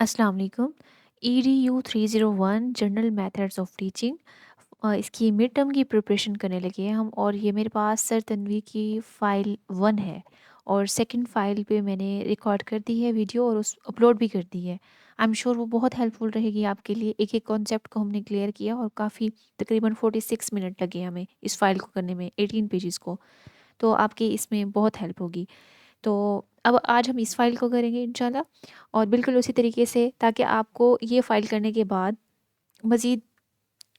अस्सलाम वालेकुम। EDU 301 general methods of teaching, इसकी मिड टर्म की प्रिपरेशन करने लगे हैं हम। और ये मेरे पास सर तन्वी की फ़ाइल 1 है और सेकंड फ़ाइल पे मैंने रिकॉर्ड कर दी है वीडियो और उस अपलोड भी कर दी है। आई एम श्योर वो बहुत हेल्पफुल रहेगी आपके लिए। एक एक कॉन्सेप्ट को हमने क्लियर किया और काफ़ी तकरीबन 46 मिनट लगे हमें इस फ़ाइल को करने में, 18 पेजेस को। तो आपकी इसमें बहुत हेल्प होगी। तो अब आज हम इस फ़ाइल को करेंगे इंशाल्लाह, और बिल्कुल उसी तरीके से, ताकि आपको ये फ़ाइल करने के बाद मज़ीद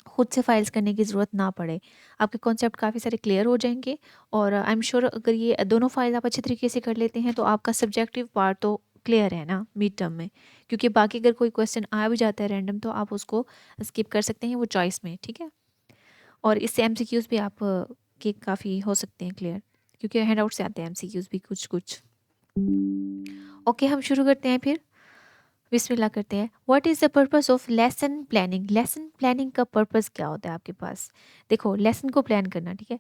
खुद से फ़ाइल्स करने की ज़रूरत ना पड़े। आपके कॉन्सेप्ट काफ़ी सारे क्लियर हो जाएँगे। और आई एम श्योर अगर ये दोनों फ़ाइल आप अच्छे तरीके से कर लेते हैं तो आपका सब्जेक्टिव पार्ट तो क्लियर है ना मिड टर्म में। क्योंकि बाकी अगर कोई क्वेश्चन आ भी जाता है रैंडम तो आप उसको स्किप कर सकते हैं, वो चॉइस में, ठीक है? और इससे एमसीक्यूज़ भी आप के काफ़ी हो सकते हैं क्लियर, क्योंकि हैंडआउट से आते हैं एमसीक्यूज़ भी कुछ-कुछ। ओके, हम शुरू करते हैं फिर। बिस्मिल्लाह करते हैं। What is the purpose of lesson planning? Lesson planning का पर्पस क्या होता है आपके पास? देखो, लेसन को प्लान करना, ठीक है?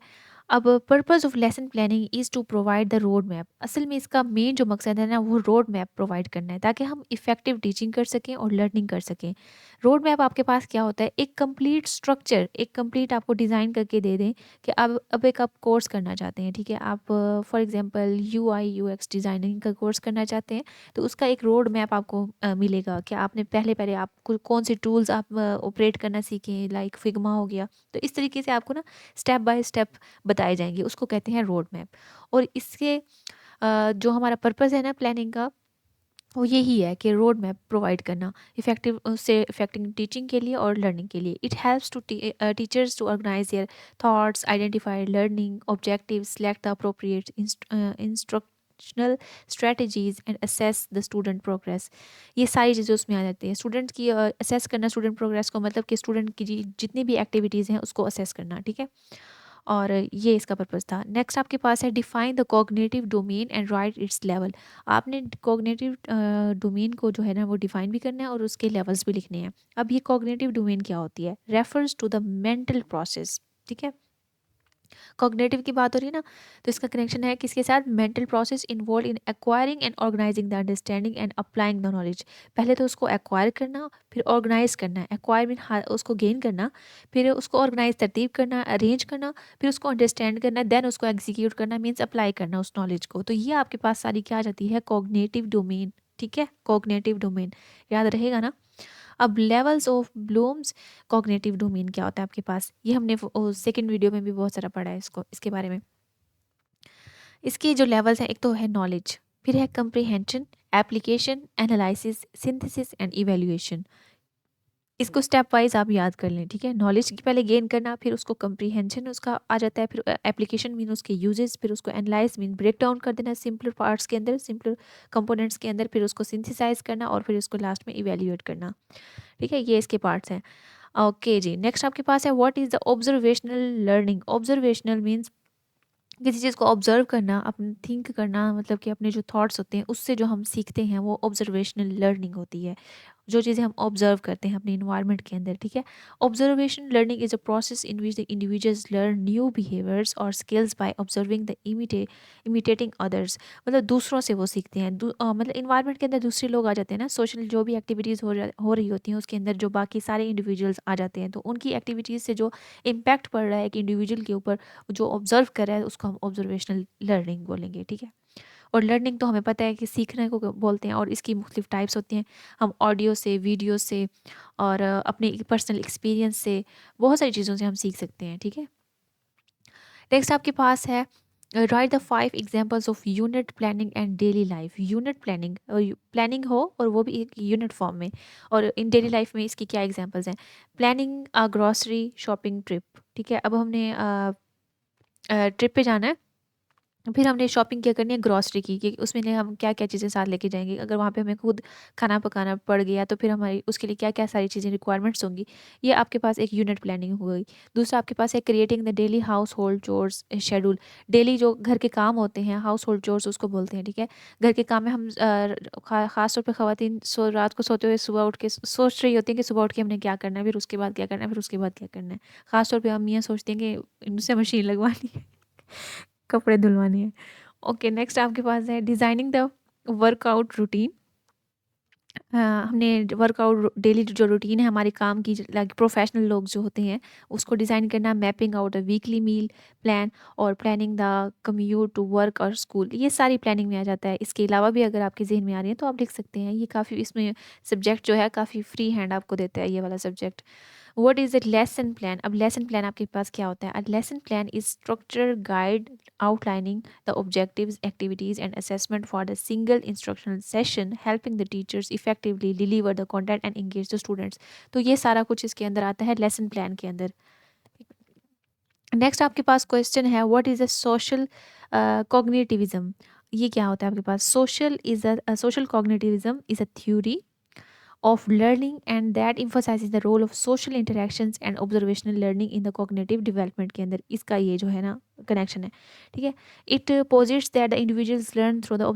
अब purpose of lesson planning is to provide the road map. असल में इसका मेन जो मकसद है ना, वो रोड मैप प्रोवाइड करना है, ताकि हम इफेक्टिव टीचिंग कर सकें और लर्निंग कर सकें। रोड मैप आपके पास क्या होता है? एक कंप्लीट स्ट्रक्चर, एक कंप्लीट आपको डिज़ाइन करके दे दें कि अब एक आप कोर्स करना चाहते हैं, ठीक है? आप for example UI UX designing का कोर्स करना चाहते हैं, तो उसका एक रोड मैप आपको मिलेगा कि आपने पहले पहले आप कौन से टूल्स आप ऑपरेट करना सीखें, लाइक फिग्मा हो गया। तो इस तरीके से आपको ना स्टेप बाय स्टेप बताए जाएंगे, उसको कहते हैं रोड मैप। और इसके जो हमारा पर्पज़ है ना प्लानिंग का, वो यही है कि रोड मैप प्रोवाइड करना इफेक्टिव से इफेक्टिव टीचिंग के लिए और लर्निंग के लिए। It helps to teachers to organise their thoughts, identify learning objective, select the appropriate instructional strategies and assess the student progress. ये सारी चीज़ें उसमें आ जाती हैं। स्टूडेंट की असेस करना, स्टूडेंट प्रोग्रेस को मतलब कि स्टूडेंट की जितनी भी एक्टिविटीज़ हैं उसको असेस करना, ठीक है? और ये इसका पर्पज़ था। नेक्स्ट आपके पास है define the cognitive domain and right it's level. आपने कॉग्निटिव डोमेन को जो है ना वो डिफाइन भी करना है और उसके लेवल्स भी लिखने हैं। अब ये कॉग्निटिव डोमेन क्या होती है? Refers to the mental process, ठीक है? कॉग्निटिव की बात हो रही है ना, तो इसका कनेक्शन है किसके साथ? Mental process involve in acquiring and organising the understanding and applying the knowledge. पहले तो उसको एक्वायर करना, फिर ऑर्गेनाइज करना। एक्वायर मीन उसको गेन करना, फिर उसको ऑर्गेनाइज तरतीब करना, अरेंज करना, फिर उसको अंडरस्टैंड करना, देन उसको एग्जीक्यूट करना, मीन्स अप्लाई करना उस नॉलेज को। तो ये आपके पास सारी क्या आ जाती है? कॉग्निटिव डोमेन, ठीक है? कॉग्निटिव डोमेन याद रहेगा ना? अब levels of Bloom's cognitive domain क्या होता है आपके पास? ये हमने सेकंड वीडियो में भी बहुत सारा पढ़ा है इसको, इसके बारे में। इसके जो लेवल्स हैं, एक तो है नॉलेज, फिर है comprehension, application, analysis, synthesis and evaluation. इसको स्टेप वाइज आप याद कर लें, ठीक है? नॉलेज की पहले गेन करना, फिर उसको कंप्रीहेंशन उसका आ जाता है, फिर एप्लीकेशन मीन उसके यूजेस, फिर उसको एनालाइज मीन ब्रेक डाउन कर देना सिंपल पार्ट्स के अंदर, सिंपल कंपोनेंट्स के अंदर, फिर उसको सिंथेसाइज करना और फिर उसको लास्ट में इवैल्यूएट करना, ठीक है? ये इसके पार्ट्स हैं। ओके जी, नेक्स्ट आपके पास है what is the observational learning. Observational means किसी चीज़ को ऑब्जर्व करना, अपन थिंक करना, मतलब कि अपने जो थॉट्स होते हैं उससे जो हम सीखते हैं वो ऑब्जर्वेशनल लर्निंग होती है। जो चीज़ें हम ऑब्जर्व करते हैं अपने इन्वायरमेंट के अंदर, ठीक है? Observation learning is a process in which the individuals learn new behaviours और skills by observing the imitating others. मतलब दूसरों से वो सीखते हैं। मतलब इन्वायरमेंट के अंदर दूसरे लोग आ जाते हैं ना, सोशल जो भी एक्टिविटीज़ हो रही होती हैं उसके अंदर जो बाकी सारे इंडिविजुअल्स आ जाते हैं, तो उनकी एक्टिविटीज़ से जो इम्पैक्ट पड़ रहा है एक इंडिविजुअल के ऊपर, जो ऑब्जर्व कर रहा है, उसको हम ऑब्जर्वेशनल लर्निंग बोलेंगे, ठीक है? और लर्निंग तो हमें पता है कि सीखने को बोलते हैं, और इसकी मुख्तलिफ टाइप्स होती हैं। हम ऑडियो से, वीडियो से और अपने पर्सनल एक्सपीरियंस से, बहुत सारी चीज़ों से हम सीख सकते हैं, ठीक है? नेक्स्ट आपके पास है write the 5 examples of unit planning and daily life. Unit planning, planning हो और वो भी एक यूनिट फॉर्म में, और इन डेली लाइफ में इसकी क्या एग्जांपल्स हैं? Planning a grocery shopping trip, ठीक है? अब हमने ट्रिप पे जाना है, फिर हमने शॉपिंग क्या करनी है ग्रॉसरी की, कि उसमें ने हम क्या-क्या चीज़ें साथ लेके जाएँगे। अगर वहाँ पे हमें खुद खाना पकाना पड़ गया तो फिर हमारी उसके लिए क्या-क्या सारी चीज़ें रिक्वायरमेंट्स होंगी। ये आपके पास एक यूनिट प्लानिंग हो गई। दूसरा आपके पास है creating the daily house hold chores schedule. Daily जो घर के काम होते हैं, हाउस होल्ड चोर्स उसको बोलते हैं, ठीक है? घर के काम में हम ख़ास तौर पे ख़वातीन रात को सोते हुए सुबह उठ के सोच रही होती हैं कि सुबह उठ के हमने क्या करना है, फिर उसके बाद क्या करना है, फिर उसके बाद क्या करना है। ख़ास तौर पे अम्मियाँ सोचती हैं कि इनसे मशीन लगवानी है, कपड़े धुलवाने हैं। ओके, नेक्स्ट आपके पास है डिज़ाइनिंग द वर्कआउट रूटीन। हमने वर्कआउट डेली जो रूटीन है हमारे काम की, लाइक प्रोफेशनल लोग जो होते हैं उसको डिज़ाइन करना, mapping out a weekly meal plan और planning the commute to work और स्कूल, ये सारी प्लानिंग में आ जाता है। इसके अलावा भी अगर आपके जहन में आ रही है तो आप लिख सकते हैं। ये काफ़ी इसमें सब्जेक्ट जो है काफ़ी फ्री हैंड आपको देता है ये वाला subject. What is a lesson plan? अब लेसन प्लान आपके पास क्या होता है? A lesson plan is structure guide outlining the objectives, activities, and assessment for the single instructional session, helping the teachers effectively deliver the content and engage the students। तो ये सारा कुछ इसके अंदर आता है लेसन प्लान के अंदर। नेक्स्ट आपके पास क्वेश्चन है, what is a social cognitivism? ये क्या होता है आपके पास? Social cognitivism is a theory of learning and that emphasizes the role of social interactions and observational learning in the cognitive development के अंदर इसका ये जो है ना कनेक्शन है। ठीक है, it posits that the individuals learn through the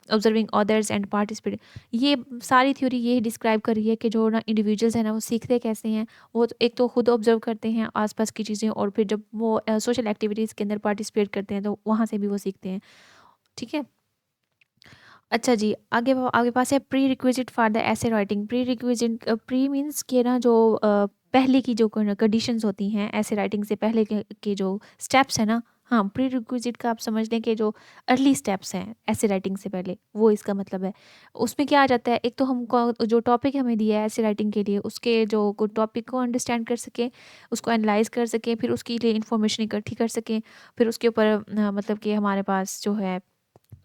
observing others and participate। ये सारी थ्योरी ये डिस्क्राइब कर रही है कि जो ना इंडिविजुअल्स हैं ना वो सीखते कैसे हैं। वो एक तो खुद ऑब्जर्व करते हैं आसपास की चीज़ें, और फिर जब वो सोशल एक्टिविटीज़ के अंदर पार्टिसिपेट करते हैं तो वहाँ से भी वो सीखते हैं। ठीक है, अच्छा जी, आगे पास है pre requisite for the essay writing. Pre requisite, pre means के ना जो पहले की जो कंडीशंस होती हैं ऐसे राइटिंग से पहले के जो स्टेप्स हैं ना, हाँ, प्री रिक्विजिट का आप समझ लें कि जो अर्ली स्टेप्स हैं ऐसे राइटिंग से पहले, वो इसका मतलब है। उसमें क्या आ जाता है, एक तो हमको जो टॉपिक हमें दिया है ऐसे राइटिंग के लिए, उसके जो टॉपिक को अंडरस्टैंड कर सकें, उसको एनालाइज कर सकें, फिर उसके लिए इंफॉर्मेशन इकट्ठी कर सकें, फिर उसके ऊपर मतलब कि हमारे पास जो है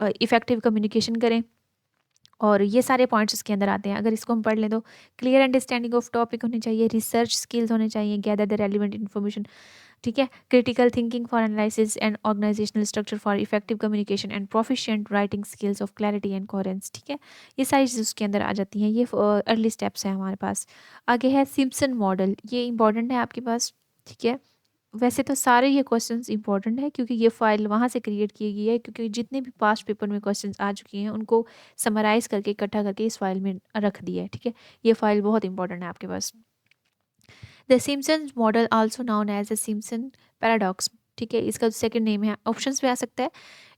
इफ़ेक्टिव कम्युनिकेशन करें। और ये सारे पॉइंट्स इसके अंदर आते हैं। अगर इसको हम पढ़ लें तो क्लियर अंडरस्टैंडिंग ऑफ टॉपिक होनी चाहिए, रिसर्च स्किल्स होने चाहिए, गैदर द रेलिवेंट इन्फॉर्मेशन। ठीक है, critical thinking for analysis and organisational structure for effective communication and proficient writing skills of clarity and coherence. ठीक है, ये सारी चीज़ उसके अंदर आ जाती हैं। ये अर्ली स्टेप्स हैं हमारे पास। आगे है सिम्पसन मॉडल, ये इंपॉर्टेंट है आपके पास। ठीक है, वैसे तो सारे ये क्वेश्चंस इंपॉर्टेंट है क्योंकि ये फाइल वहाँ से क्रिएट की गई है, क्योंकि जितने भी पास्ट पेपर में क्वेश्चंस आ चुके हैं उनको समराइज करके इकट्ठा करके इस फाइल में रख दिया है। ठीक है, ये फाइल बहुत इंपॉर्टेंट है आपके पास। The Simpson model also known as the Simpson paradox. ठीक है, इसका सेकंड नेम है, ऑप्शंस में आ सकता है।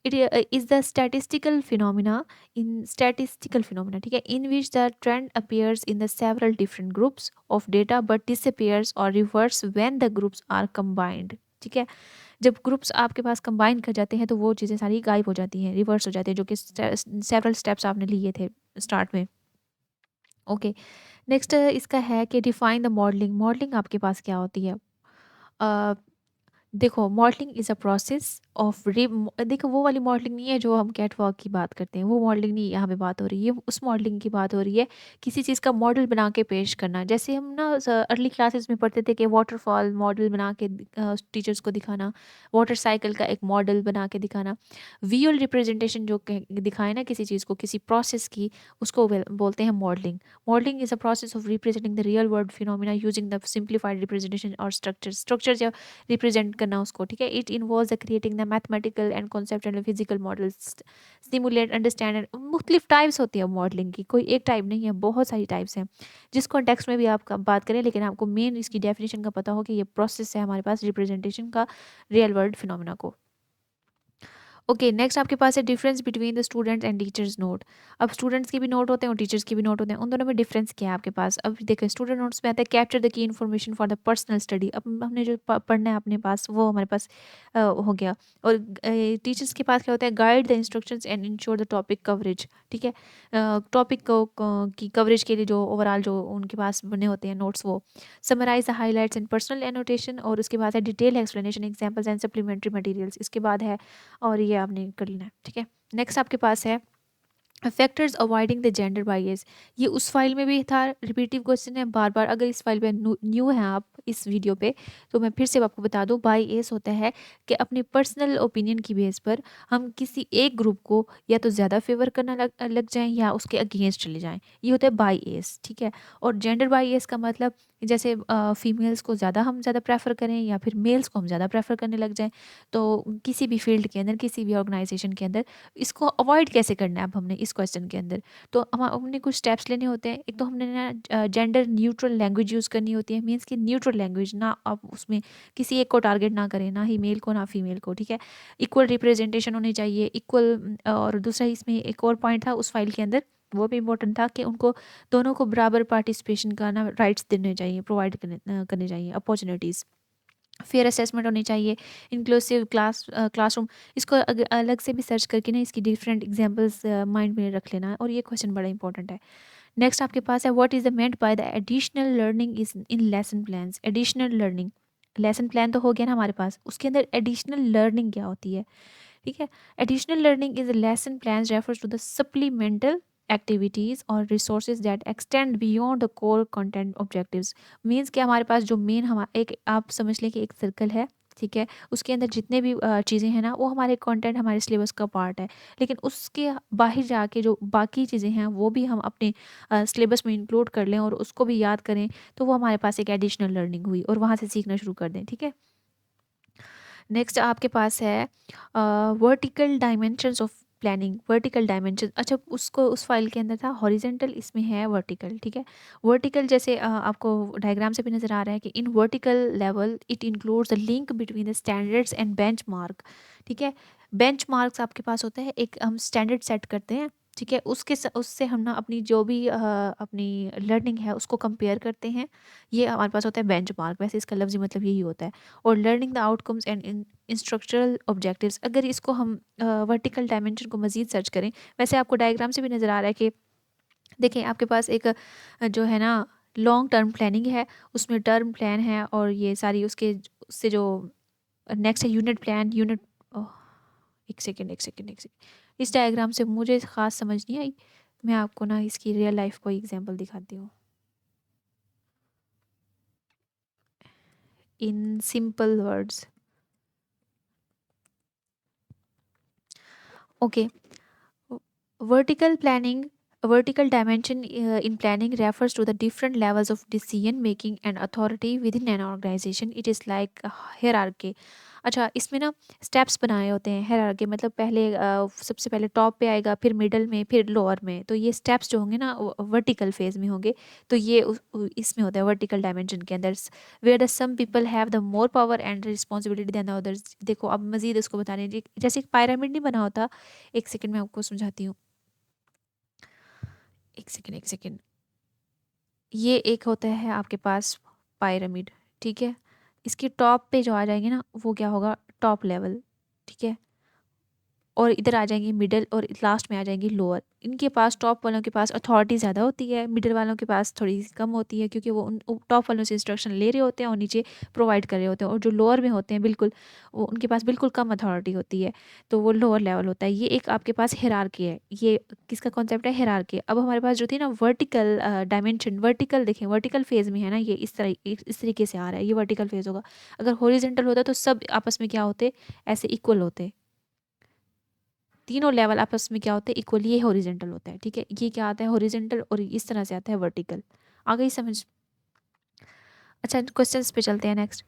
It is the statistical phenomena, ठीक है, in which the trend appears in the several different groups of data but disappears और reverse when the groups are combined. ठीक है, जब ग्रुप्स आपके पास कंबाइन कर जाते हैं तो वो चीज़ें सारी गायब हो जाती हैं, रिवर्स हो जाती हैं, जो कि सेवरल स्टेप्स आपने लिए थे स्टार्ट में। ओके, नेक्स्ट इसका है कि डिफाइन द मॉडलिंग। मॉडलिंग आपके पास क्या होती है? अ, देखो, modelling is a process of देखो, वो वाली मॉडलिंग नहीं है जो हम कैटवॉक की बात करते हैं, वो मॉडलिंग नहीं यहाँ पे बात हो रही है। उस मॉडलिंग की बात हो रही है किसी चीज़ का मॉडल बना के पेश करना। जैसे हम ना अर्ली क्लासेस में पढ़ते थे कि वाटरफॉल मॉडल बना के टीचर्स को दिखाना, वाटर साइकिल का एक मॉडल बना के दिखाना, विजुअल रिप्रेजेंटेशन जो दिखाए ना किसी चीज़ को, किसी प्रोसेस की, उसको बोलते हैं modelling. Modelling is a process of representing the real world phenomena using the simplified representation और स्ट्रक्चर रिप्रेजेंट करना उसको। ठीक है, it involves the creating the mathematical and conceptual physical models, simulate, understand. मुख्तलिफ टाइप्स होती है मॉडलिंग की, कोई एक टाइप नहीं है, बहुत सारी टाइप्स हैं। जिस कॉन्टेक्स्ट में भी आप बात करें, लेकिन आपको मेन इसकी डेफिनेशन का पता हो कि ये प्रोसेस है हमारे पास रिप्रेजेंटेशन का रियल वर्ल्ड फिनोमिना को। ओके, नेक्स्ट आपके पास है difference between the students and teachers note. अब स्टूडेंट्स के भी नोट होते हैं और टीचर्स के भी नोट होते हैं, उन दोनों में डिफरेंस क्या है आपके पास? अब देखिए, स्टूडेंट नोट्स में आता है capture the key information for the personal study. अब हमने जो पढ़ना है अपने पास वो हमारे पास हो गया। और टीचर्स के पास क्या होता है? Guide the instructions and ensure the topic coverage. ठीक है, टॉपिक की कवरेज के लिए जो ओवरऑल जो उनके पास बने होते हैं नोट्स, वो summarise the highlights and personal annotation. और उसके बाद है detail explanation, examples and supplementary materials. इसके बाद है, और ये आपने कर लेना है। ठीक है, नेक्स्ट आपके पास है factors avoiding the gender bias. ये उस फाइल में भी था, रिपीटिव क्वेश्चन है बार बार। अगर इस फाइल पे न्यू है आप इस वीडियो पे, तो मैं फिर से आपको बता दूं, बायस होता है कि अपने पर्सनल ओपिनियन की बेस पर हम किसी एक ग्रुप को या तो ज़्यादा फेवर करना लग जाएं या उसके अगेंस्ट चले जाएं, ये होता है बायस। ठीक है, और जेंडर बायस का मतलब जैसे फीमेल्स को हम ज़्यादा प्रेफर करें या फिर मेल्स को हम ज़्यादा प्रेफर करने लग जाएं। तो किसी भी फील्ड के अंदर, किसी भी ऑर्गेनाइजेशन के अंदर इसको अवॉइड कैसे करना है अब हमने इस क्वेश्चन के अंदर। तो हमने कुछ स्टेप्स लेने होते हैं। एक तो हमने ना जेंडर न्यूट्रल लैंग्वेज यूज़ करनी होती है, मीन्स कि न्यूट्रल लैंग्वेज ना, आप उसमें किसी एक को टारगेट ना करें, ना ही मेल को ना फीमेल को। ठीक है, इक्वल रिप्रेजेंटेशन होनी चाहिए, इक्वल। और दूसरा इसमें एक और पॉइंट था उस फाइल के अंदर वो भी इम्पोर्टेंट था कि उनको दोनों को बराबर पार्टिसिपेशन का ना राइट्स देने चाहिए, प्रोवाइड करने चाहिए अपॉर्चुनिटीज़। फेयर असेसमेंट होनी चाहिए, इंक्लूसिव क्लासरूम। इसको अलग से भी सर्च करके ना इसकी डिफरेंट एग्जांपल्स माइंड में रख लेना है, और ये क्वेश्चन बड़ा इंपॉर्टेंट है। नेक्स्ट आपके पास है what is the meant by the additional learning is in lesson plans. Additional learning, lesson plan तो हो गया ना हमारे पास, उसके अंदर एडिशनल लर्निंग क्या होती है? ठीक है, additional learning is lesson plan refers to the supplemental activities और resources that extend beyond the core content objectives. Means कि हमारे पास जो मेन हमारा एक, आप समझ लें कि एक सर्कल है, ठीक है, उसके अंदर जितने भी चीज़ें हैं ना वो हमारे कंटेंट हमारे सिलेबस का पार्ट है, लेकिन उसके बाहर जाके जो बाकी चीज़ें हैं वो भी हम अपने सिलेबस में इंक्लूड कर लें और उसको भी याद करें, तो वो हमारे पास एक एडिशनल लर्निंग हुई और वहाँ से सीखना शुरू कर दें। ठीक है, नेक्स्ट आपके पास है vertical dimensions of planning. Vertical dimension, अच्छा उसको उस फाइल के अंदर था हॉरिजेंटल, इसमें है वर्टिकल। ठीक है, वर्टिकल जैसे आपको डायग्राम से भी नज़र आ रहा है कि in vertical level it includes the link between the standards and benchmark. ठीक है, बेंचमार्क्स आपके पास होता है, एक हम स्टैंडर्ड सेट करते हैं, ठीक है, उससे हम ना अपनी जो भी अपनी लर्निंग है उसको कंपेयर करते हैं, ये हमारे पास होता है बेंचमार्क। वैसे इसका लफ्ज़ी मतलब यही होता है। और learning the outcomes and instructional objectives, अगर इसको हम वर्टिकल डायमेंशन को मज़ीद सर्च करें, वैसे आपको डायग्राम से भी नज़र आ रहा है कि देखें आपके पास एक जो है ना लॉन्ग टर्म प्लानिंग है, उसमें टर्म प्लान है और ये सारी उससे जो नेक्स्ट है यूनिट प्लान, यूनिट। एक सेकेंड एक सेकेंड एक सेकेंड, इस डायग्राम से मुझे ख़ास समझ नहीं आई, मैं आपको ना इसकी रियल लाइफ को एग्जांपल दिखाती हूँ in simple words. Okay, vertical planning, vertical dimension in planning refers to the different levels of decision making and authority within an organization. It is like a hierarchy. अच्छा, इसमें ना steps बनाए होते हैं। Hierarchy मतलब पहले सबसे पहले टॉप पे आएगा, फिर मिडल में, फिर लोअर में। तो ये स्टेप्स जो होंगे ना वर्टिकल फेज में होंगे, तो ये इसमें होता है वर्टिकल डायमेंशन के अंदर, where the some people have the more power and responsibility than the others. देखो अब मजीद इसको बता रहे हैं, जैसे एक पायरामिड नहीं बना होता, एक सेकंड में आपको समझाती हूँ, एक सेकेंड एक सेकेंड। ये एक होता है आपके पास पायरामिड, ठीक है, इसके टॉप पे जो आ जाएंगे ना वो क्या होगा, टॉप लेवल। ठीक है, और इधर आ जाएंगे मिडल और लास्ट में आ जाएंगे लोअर। इनके पास टॉप वालों के पास अथॉरिटी ज़्यादा होती है, मिडल वालों के पास थोड़ी सी कम होती है, क्योंकि वो उन टॉप वालों से इंस्ट्रक्शन ले रहे होते हैं और नीचे प्रोवाइड कर रहे होते हैं। और जो लोअर में होते हैं बिल्कुल, वो उनके पास बिल्कुल कम अथॉरिटी होती है, तो वो लोअर लेवल होता है। ये एक आपके पास हिरार्की है, ये किसका कॉन्सेप्ट है, हिरार्की। अब हमारे पास जो थी ना वर्टिकल डायमेंशन, वर्टिकल देखें, वर्टिकल फेज में है ना, ये इस तरीके से आ रहा है, ये वर्टिकल फेज होगा। अगर हॉरिजेंटल होता तो सब आपस में क्या होते, ऐसे इक्वल होते, तीनों लेवल आपस में क्या होते हैं, इक्वली, ये हॉरिजेंटल होता है। ठीक है, ये क्या आता है हॉरिजेंटल, और इस तरह से आता है वर्टिकल। आ गई समझ? अच्छा, क्वेश्चंस पे चलते हैं नेक्स्ट।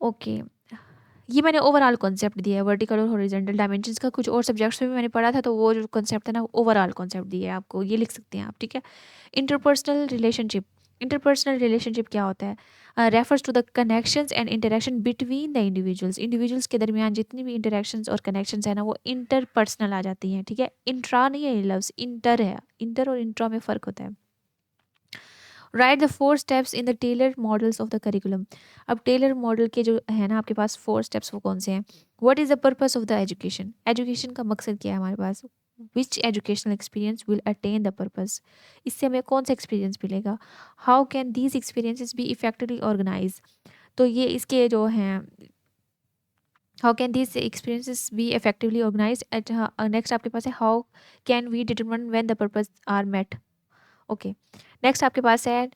ओके, ये मैंने ओवरऑल कॉन्सेप्ट दिया है वर्टिकल और हॉरिजेंटल डायमेंशंस का, कुछ और सब्जेक्ट्स में भी मैंने पढ़ा था, तो वो जो कॉन्सेप्ट है ना ओवरऑल कॉन्सेप्ट दिया है आपको, ये लिख सकते हैं आप। ठीक है, इंटरपर्सनल रिलेशनशिप। इंटरपर्सनल रिलेशनशिप क्या होता है, refers to the connections and interaction between the individuals. Individuals के दरमियान जितनी भी इंटरेक्शंस और कनेक्शंस है ना वो इंटरपर्सनल आ जाती हैं। ठीक है, इंट्रा नहीं है ये लफ्ज़, इंटर है, इंटर और इंट्रा में फ़र्क होता है। Write the 4 steps in the Taylor models of the curriculum. अब टेलर मॉडल के जो है ना आपके पास 4 स्टेप्स, वो कौन से हैं? What is the purpose of the education. Education का मकसद क्या है हमारे पास? Which educational experience will attain the purpose. इससे हमें कौन सा एक्सपीरियंस मिलेगा? How can these experiences be effectively organise. तो ये इसके जो हैं, how can these experiences be effectively organise at. Next आपके पास है how can we determine when the purpose are met. Okay, next आपके पास है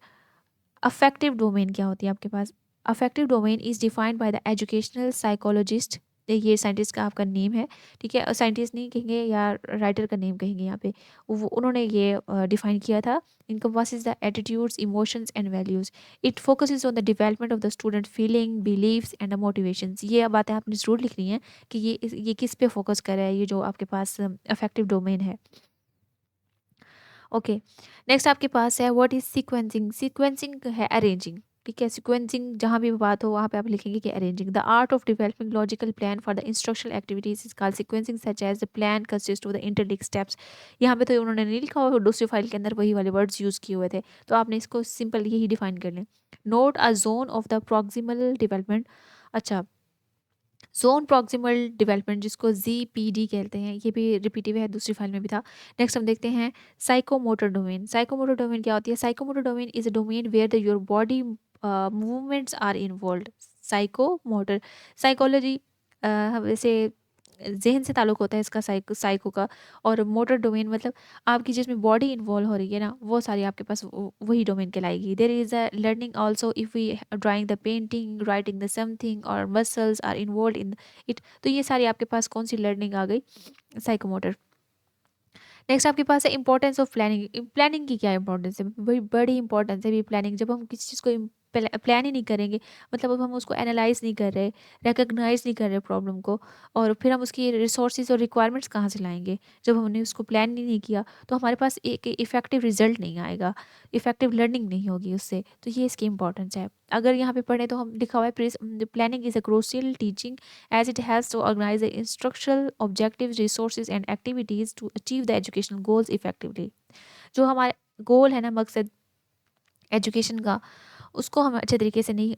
अफेक्टिव डोमेन क्या होती है आपके पास। Affective domain is defined by the educational psychologist. ये साइंटिस्ट का आपका नेम है, ठीक है, साइंटिस्ट नहीं कहेंगे या राइटर का नेम कहेंगे यहाँ पे, वो उन्होंने ये डिफाइन किया था। Encompasses the attitudes, emotions and values. It focuses on the development of the student feeling, believes and the motivations. ये बातें आपने जरूर लिखनी है कि ये किस पे फोकस कर रहा है, ये जो आपके पास अफेक्टिव डोमेन है। ओके, नेक्स्ट आपके पास है व्हाट इज सीक्वेंसिंग। सीक्वेंसिंग है अरेंजिंग। ठीक है। सीक्वेंसिंग जहाँ भी बात हो वहाँ पे आप लिखेंगे कि arranging the art of developing logical plan for the instructional activities is called sequencing such as the plan consist of the interlinked steps. यहाँ पे तो उन्होंने नहीं लिखा हुआ, दूसरी फाइल के अंदर वही वाले वर्ड्स यूज़ किए हुए थे, तो आपने इसको सिंपल यही डिफाइन कर लें। Note a zone of the proximal development. अच्छा, जोन प्रॉक्सिमल डेवलपमेंट जिसको ZPD कहते हैं, ये भी रिपीटिव है, दूसरी फाइल में भी था। नेक्स्ट हम देखते हैं साइकोमोटर डोमेन। साइकोमोटर डोमेन क्या होती है? Psychomotor domain is a domain where the your body movements are involve. Psychomotor psychology वैसे जहन से ताल्लुक होता है इसका, साइको का। और मोटर डोमेन मतलब आपकी जिसमें बॉडी इन्वॉल्व हो रही है ना, वो सारी आपके पास वही डोमेन कहलाएगी। There is a learning also if we drawing the painting, writing the something और muscles are involve in it. तो ये सारी आपके पास कौन सी लर्निंग आ गई? साइकोमोटर। नेक्स्ट आपके पास है इंपॉर्टेंस ऑफ प्लानिंग। प्लानिंग की क्या इंपॉर्टेंस है? बड़ी बड़ी इंपॉर्टेंस है भी प्लानिंग। जब हम किसी चीज़ को प्लान ही नहीं करेंगे, मतलब अब हम उसको एनालाइज नहीं कर रहे, रिकग्नाइज नहीं कर रहे प्रॉब्लम को, और फिर हम उसकी रिसोर्सेज और रिक्वायरमेंट्स कहाँ से लाएंगे? जब हमने उसको प्लान ही नहीं किया तो हमारे पास एक इफेक्टिव रिजल्ट नहीं आएगा, इफेक्टिव लर्निंग नहीं होगी उससे। तो ये इसकी इंपॉर्टेंस है। अगर यहाँ पे पढ़ें तो हम लिखा हुआ है planning is a crucial teaching as it has to organize the instructional objectives, resources and activities to achieve the educational goals effectively। जो हमारे गोल है ना, मकसद एजुकेशन का, उसको हम अच्छे तरीके से नहीं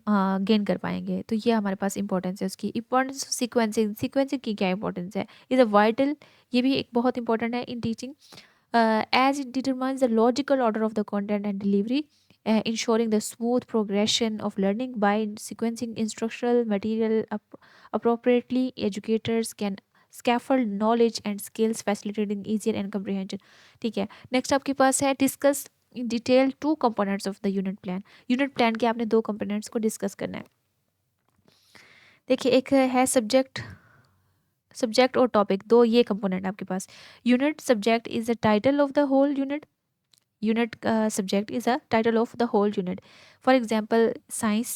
गेन कर पाएंगे। तो ये हमारे पास इंपॉर्टेंस है उसकी। Importance of sequencing. सीक्वेंसिंग की क्या इंपॉर्टेंस है? इज़ अ वाइटल, ये भी एक बहुत इंपॉर्टेंट है in teaching, as it determines the logical order of the content and delivery, ensuring the smooth progression of learning by sequencing instructional material appropriately. Educators can scaffold knowledge and skills, facilitating easier and comprehension। ठीक है। Next आपके पास है discuss in detail two components of the unit plan. Unit plan के आपने दो components को discuss करना है। देखिए, एक है सब्जेक्ट और टॉपिक, दो ये कंपोनेंट आपके पास। Unit subject is the title of the whole unit. Unit subject is a title of the whole unit. For example, science,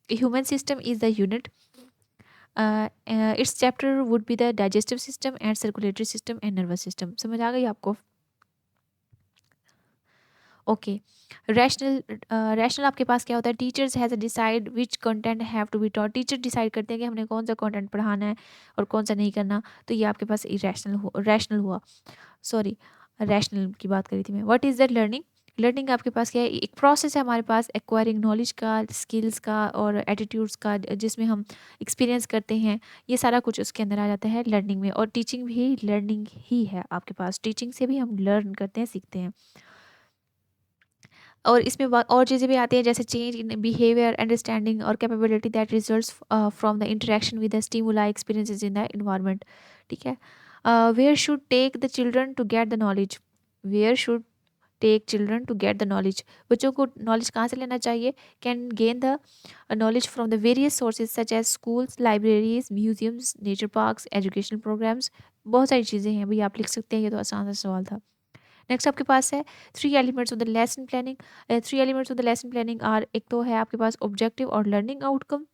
human system is the unit. Its chapter would be the digestive system and circulatory system and nervous system। समझ आ गई आपको? Okay. Rational आपके पास क्या होता है? Teachers has a decide which content have to be taught. Teacher decide करते हैं कि हमने कौन सा कंटेंट पढ़ाना है और कौन सा नहीं करना। तो ये आपके पास रैशनल हुआ। सॉरी, रैशनल की बात करी थी मैं। What is the learning? Learning आपके पास क्या है? एक प्रोसेस है हमारे पास एक्वायरिंग नॉलेज का, स्किल्स का और एटीट्यूड्स का, जिसमें हम एक्सपीरियंस करते हैं। ये सारा कुछ उसके अंदर आ जाता है लर्निंग में। और टीचिंग भी लर्निंग ही है आपके पास। टीचिंग से भी हम लर्न करते हैं, सीखते हैं। और इसमें और चीज़ें भी आती हैं, जैसे चेंज इन बिहेवियर, अंडरस्टैंडिंग और capability that results from the interaction with the stimuli experiences in the environment. ठीक है। Where should take the children to get the knowledge? Where should take children to get the knowledge? बच्चों को knowledge कहाँ से लेना चाहिए? Can gain the knowledge from the various sources such as schools, libraries, museums, nature parks, educational programmes. बहुत सारी चीज़ें हैं भाई, आप लिख सकते हैं। ये तो आसान सा सवाल था। नेक्स्ट आपके पास है three elements of the lesson planning. Three elements of the lesson planning are, एक तो है आपके पास ऑब्जेक्टिव और लर्निंग आउटकम।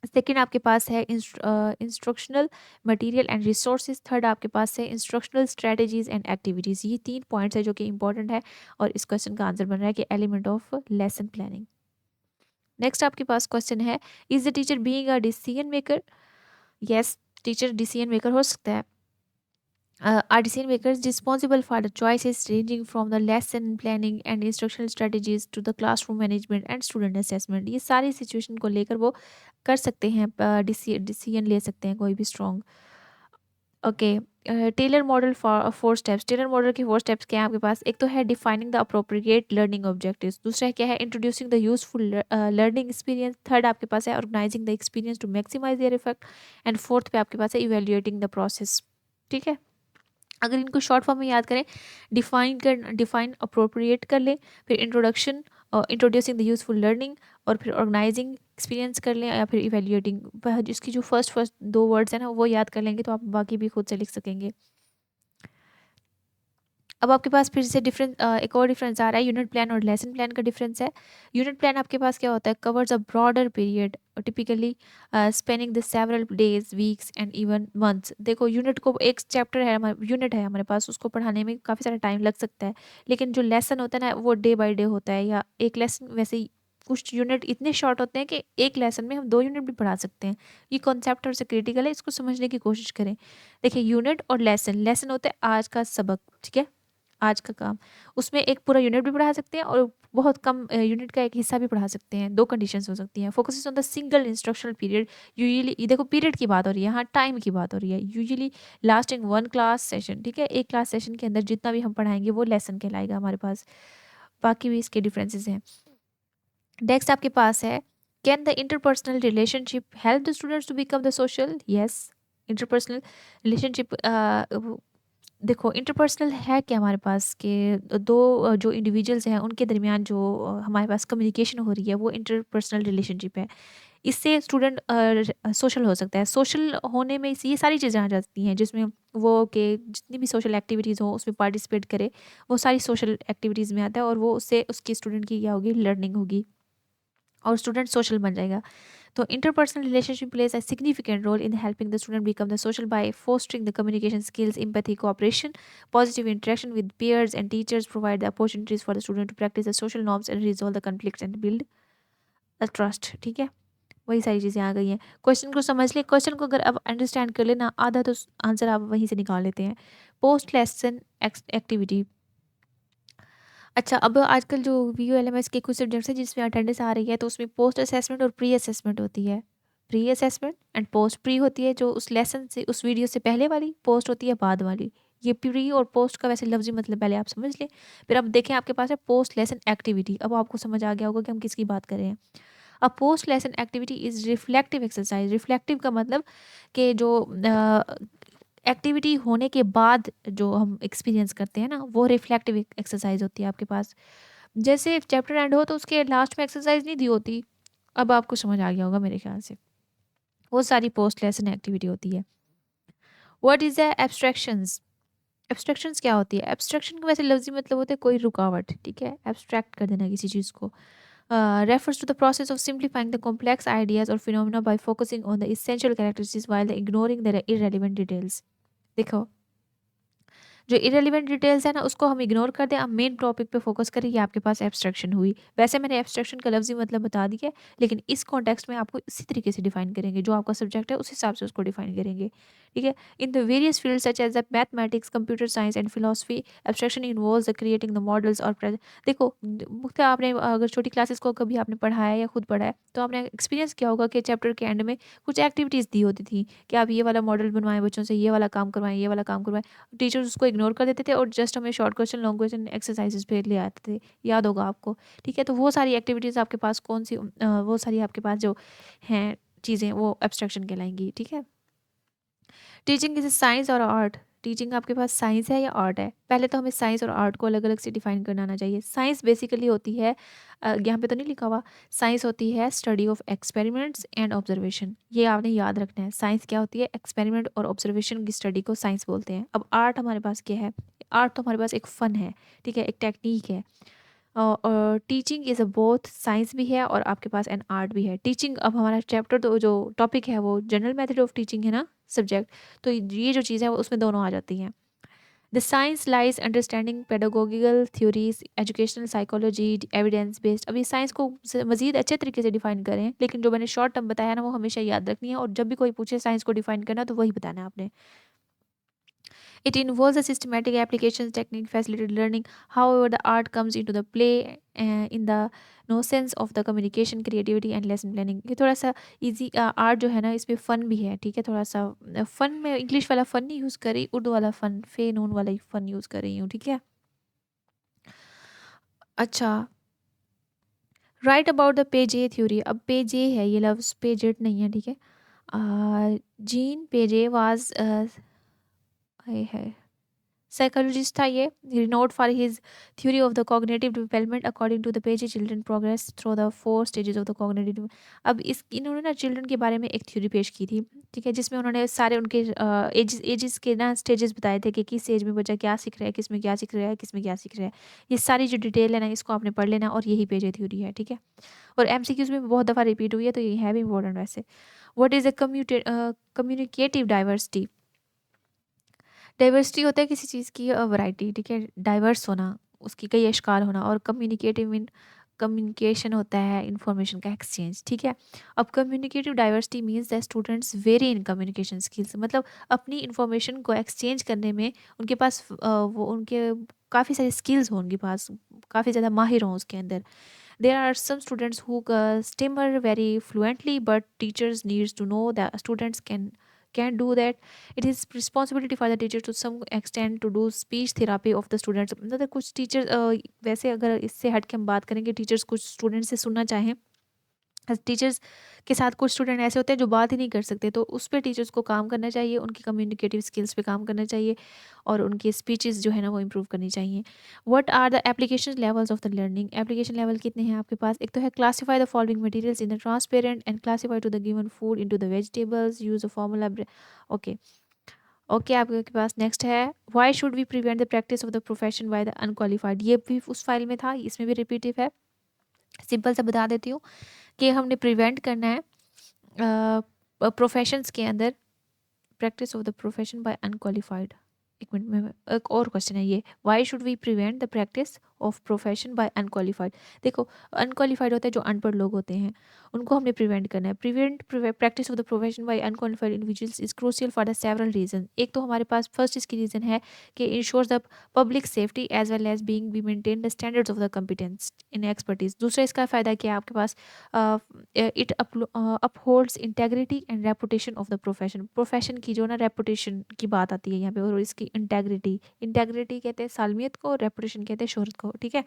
सेकेंड आपके पास है instructional material and resources. Third आपके पास है इंस्ट्रक्शनल स्ट्रेटजीज एंड एक्टिविटीज़। ये तीन पॉइंट्स है जो कि इंपॉर्टेंट है और इस क्वेश्चन का आंसर बन रहा है कि element of lesson planning. Next आपके पास क्वेश्चन है, is the teacher being a decision maker? Yes, teacher decision maker हो सकता है। Are decision makers responsible for the choices ranging from the lesson planning and instructional strategies to the classroom management and student assessment। ये सारी situation को लेकर वो कर सकते हैं, डिसीजन ले सकते हैं कोई भी strong. Okay. Taylor model for four steps. Taylor model के फोर स्टेप्स क्या है आपके पास? एक तो है defining the appropriate learning objectives. दूसरा क्या है? Introducing the useful learning experience. Third आपके पास है organising the experience to maximise their effect. And fourth पे आपके पास है इवेल्युएटिंग द प्रोसेस। ठीक है। अगर इनको शॉर्ट फॉर्म में याद करें, डिफाइन अप्रोप्रिएट कर लें, फिर introduction, introducing the useful learning, और फिर ऑर्गेनाइजिंग एक्सपीरियंस कर लें, या फिर इवेल्युएटिंग। जिसकी जो फर्स्ट दो वर्ड्स हैं ना, वो याद कर लेंगे तो आप बाकी भी खुद से लिख सकेंगे। अब आपके पास फिर से डिफरेंस, एक और डिफरेंस आ रहा है यूनिट प्लान और लेसन प्लान का डिफरेंस है। यूनिट प्लान आपके पास क्या होता है? Covers a broader period, typically spanning the several days, weeks and even months. देखो, यूनिट को एक चैप्टर है, यूनिट है हमारे पास, उसको पढ़ाने में काफ़ी सारा टाइम लग सकता है। लेकिन जो लेसन होता है ना, वो डे बाय डे होता है, या एक लेसन वैसे ही कुछ यूनिट इतने शॉर्ट होते हैं कि एक लेसन में हम 2 यूनिट भी पढ़ा सकते हैं। ये कॉन्सेप्ट और से क्रिटिकल है, इसको समझने की कोशिश करें। देखिए यूनिट और लेसन, लेसन होता है आज का सबक, ठीक है? आज का काम, उसमें एक पूरा यूनिट भी पढ़ा सकते हैं और बहुत कम यूनिट का एक हिस्सा भी पढ़ा सकते हैं। 2 कंडीशंस हो सकती हैं। Focuses on the single instructional period, usually ये देखो पीरियड की बात हो रही है, यहाँ टाइम की बात हो रही है। यूजुअली लास्टिंग 1 क्लास सेशन, ठीक है? एक क्लास सेशन के अंदर जितना भी हम पढ़ाएँगे वो लेसन कहलाएगा हमारे पास। बाकी भी इसके डिफरेंसेस हैं। नेक्स्ट आपके पास है, can the interpersonal relationship help the students to become the social? Yes, interpersonal relationship देखो इंटरपर्सनल है क्या हमारे पास कि दो जो इंडिविजुअल्स हैं उनके दरमियान जो हमारे पास कम्युनिकेशन हो रही है वो इंटरपर्सनल रिलेशनशिप है। इससे स्टूडेंट सोशल हो सकता है। सोशल होने में ये सारी चीज़ें आ जाती हैं जिसमें वो कि जितनी भी सोशल एक्टिविटीज़ हो उसमें पार्टिसिपेट करे, वो सारी सोशल एक्टिविटीज़ में आता है और वो उससे उसकी स्टूडेंट की क्या होगी, लर्निंग होगी और स्टूडेंट सोशल बन जाएगा। तो interpersonal relationship plays a significant role in helping the student become the social by fostering the communication skills, empathy, cooperation, positive interaction with peers and teachers, provide the opportunities for the student to practice the social norms and resolve the conflicts and build the trust। ठीक है, वही सारी चीज़ें आ गई हैं। Question को समझ ले, क्वेश्चन को अगर आप अंडरस्टैंड कर लेना आधा तो आंसर आप वहीं से निकाल लेते हैं। पोस्ट लेसन एक्टिविटी, अच्छा अब आजकल जो वीयूएलएमएस के कुछ सब्जेक्ट्स हैं जिसमें अटेंडेंस आ रही है तो उसमें पोस्ट असेसमेंट और प्री असेसमेंट होती है। Pre assessment and post, pre होती है जो उस लेसन से उस वीडियो से पहले वाली, पोस्ट होती है बाद वाली। ये प्री और पोस्ट का वैसे लफ्जी मतलब पहले आप समझ लें। फिर अब देखें आपके पास है पोस्ट लेसन एक्टिविटी। अब आपको समझ आ गया होगा कि हम किसकी बात कर रहे हैं। अब post lesson activity is reflective exercise. Reflective का मतलब कि जो एक्टिविटी होने के बाद जो हम एक्सपीरियंस करते हैं ना वो रिफ्लेक्टिव एक्सरसाइज होती है आपके पास। जैसे चैप्टर एंड हो तो उसके लास्ट में एक्सरसाइज नहीं दी होती। अब आपको समझ आ गया होगा मेरे ख्याल से। वो सारी पोस्ट लेसन एक्टिविटी होती है। What is the abstractions? Abstractions क्या होती है? एब्स्ट्रैक्शन का वैसे लफ्जी मतलब होता है कोई रुकावट, ठीक है? एब्स्ट्रैक्ट कर देना किसी चीज़ को। refers to the process of simplifying the complex ideas or phenomena by focusing on the essential characteristics while ignoring the irrelevant details। देखो जो इरेलीवेंट डिटेल्स है ना उसको हम इग्नोर कर दें, अब मेन टॉपिक पे फोकस करें, ये आपके पास एब्स्ट्रैक्शन हुई। वैसे मैंने एब्स्ट्रैक्शन का लफ्जी मतलब बता दिया, लेकिन इस कॉन्टेक्स्ट में आपको इसी तरीके से डिफाइन करेंगे, जो आपका सब्जेक्ट है उस हिसाब से उसको डिफाइन करेंगे, ठीक है? In the various field such as the mathematics, computer science and philosophy, abstraction involves the creating the models और देखो मुख्य आपने अगर छोटी क्लासेस को कभी आपने पढ़ाया या खुद पढ़ा है तो आपने एक्सपीरियंस किया होगा कि चैप्टर के एंड में कुछ एक्टिविटीज़ दी होती थी कि आप ये वाला मॉडल बनवाएं, बच्चों से ये वाला काम करवाएं, ये वाला काम करवाएं। टीचर्स उसको इग्नोर कर देते थे और जस्ट हमें short question, long question, exercises पे ले आते थे। याद होगा आपको, ठीक है? तो वो सारी एक्टिविटीज़ आपके पास कौन सी वो सारी आपके पास जो हैं चीज़ें वो एब्स्ट्रैक्शन कहलाएंगी, ठीक है? टीचिंग इज ए साइंस और आर्ट। टीचिंग आपके पास साइंस है या आर्ट है? पहले तो हमें साइंस और आर्ट को अलग अलग से डिफाइन करना आना चाहिए। साइंस बेसिकली होती है यहाँ पे तो नहीं लिखा हुआ, साइंस होती है study of experiments and observation. ये आपने याद रखना है। साइंस क्या होती है? एक्सपेरिमेंट और ऑब्जर्वेशन की स्टडी को साइंस बोलते हैं। अब आर्ट हमारे पास क्या है? आर्ट तो हमारे पास एक फ़न है, ठीक है? एक टेक्निक है। और teaching is a both science भी है और आपके पास एन आर्ट भी है। टीचिंग अब हमारा चैप्टर तो जो टॉपिक है वो जनरल मेथड ऑफ टीचिंग है ना सब्जेक्ट, तो ये जो चीज़ है वो उसमें दोनों आ जाती हैं। The science lies understanding pedagogical theories, educational psychology, evidence based. अभी साइंस को मजीद अच्छे तरीके से डिफाइन करें, लेकिन जो मैंने शॉर्ट टर्म बताया ना वो हमेशा याद रखनी है और जब भी कोई पूछे साइंस को डिफाइन करना तो वही बताना है आपने। It involves a systematic applications technique facilitated learning. However, the art comes into the play in the no sense of the communication, creativity and lesson planning। ये थोड़ा सा इजी आर्ट जो है ना इसमें फ़न भी है, ठीक है? थोड़ा सा फ़न में इंग्लिश वाला फ़न नहीं यूज़ करी, उर्दू वाला फ़न, फे नून वाला ही फ़न यूज़ कर रही हूँ, ठीक है? अच्छा, राइट अबाउट द पेजे थ्योरी। अब पेजे है ये लफ्ज़, पेजेट नहीं है, ठीक है? जीन पेजे वाज है साइकोलॉजिस्ट था ये, renowned for his theory of the cognitive development। according to the Page, children progress through the 4 stages of the cognitive। अब इस इन्होंने ना चिल्ड्रन के बारे में एक थ्योरी पेश की थी, ठीक है? जिसमें उन्होंने सारे उनके एजेस के ना स्टेजेस बताए थे कि किस एज में बच्चा क्या सीख रहा है, किस में क्या सीख रहा है, किस में क्या सीख रहा है। ये सारी जो डिटेल है ना इसको आपने पढ़ लेना और यही पेज थ्योरी है, ठीक है? और एमसीक्यूज में बहुत दफ़ा रिपीट हुई है तो ये है भी इंपॉर्टेंट वैसे। What is a communicative diversity? Diversity होता है किसी चीज़ की वैरायटी, ठीक है? डाइवर्स होना, उसकी कई अश्कार होना। और कम्युनिकेटिव मीन कम्युनिकेशन होता है इन्फॉर्मेशन का एक्सचेंज, ठीक है। अब communicative diversity means that students very in communication skills, मतलब अपनी इन्फॉर्मेशन को एक्सचेंज करने में उनके पास वो उनके काफ़ी सारे स्किल्स हों, उनके पास काफ़ी ज़्यादा माहिर हों उसके अंदर। There are some students who stammer very fluently, but teachers needs to know that students can do that. It is responsibility for the teacher to some extent to do speech therapy of the students. मतलब कुछ teacher वैसे अगर इससे हट के हम बात करेंगे, टीचर्स कुछ स्टूडेंट्स से सुनना चाहें, टीचर्स के साथ कुछ स्टूडेंट ऐसे होते हैं जो बात ही नहीं कर सकते, तो उस पे टीचर्स को काम करना चाहिए, उनकी कम्युनिकेटिव स्किल्स पे काम करना चाहिए और उनकी स्पीचेस जो है ना वो इम्प्रूव करनी चाहिए। What are the application levels of the learning? Application level कितने हैं आपके पास? एक तो है classify the following materials in the transparent and classify to the given food into the vegetables, use a formula. Okay, okay, आपके पास next है why should we prevent the practice of the profession by the unqualified. ये भी उस file में था, इसमें भी रिपीटिव है। सिंपल सा बता देती हूँ कि हमने प्रिवेंट करना है प्रोफेशंस के अंदर practice of the profession by unqualified. एक मिनट में एक और क्वेश्चन है ये, why should we prevent the practice of profession by unqualified. देखो, अनक्वालिफाइड होते हैं जो अनपढ़ लोग होते हैं, उनको हमने प्रिवेंट करना है। Prevent practice of the profession by unqualified individuals is crucial for the several reason. एक तो हमारे पास फर्स्ट इसकी रीज़न है कि ensures the public safety as well as being we maintain the standards of the competence in expertise. दूसरा इसका फ़ायदा क्या है आपके पास, it upholds integrity and reputation of the profession. Profession की जो ना रेपुटेशन की बात आती है यहाँ पे, और इसकी इंटेग्रिटी, इंटेग्रिटी कहते हैं सालमियत को, रेपुटेशन कहते हैं शोहरत को, ठीक है।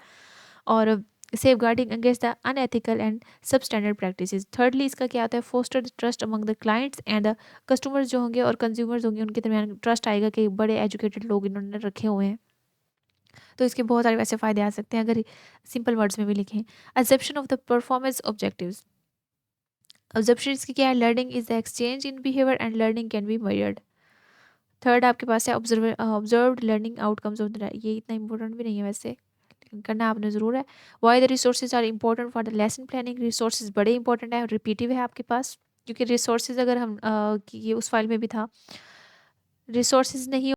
और safeguarding against the unethical and substandard practices. Thirdly इसका क्या होता है, foster trust among the clients and the customers जो होंगे और कंज्यूमर्स होंगे उनके दरमियान ट्रस्ट आएगा कि बड़े एजुकेटेड लोग इन्होंने रखे हुए हैं। तो इसके बहुत सारे वैसे फ़ायदे आ सकते हैं अगर सिंपल वर्ड्स में भी लिखें। Absorption of the performance objectives. Absorption इसकी क्या है, learning is the exchange in behaviour and learning can be measured. Third आपके पास है observed learning outcomes of the, ये इतना इंपॉर्टेंट भी नहीं है वैसे, लेकिन करना आपने ज़रूर है। Why the resources are important for the lesson planning. Resources बड़े इंपॉर्टेंट है, रिपीटिव है आपके पास, क्योंकि रिसोर्सेज अगर हम ये उस फाइल में भी था, रिसोर्सेज नहीं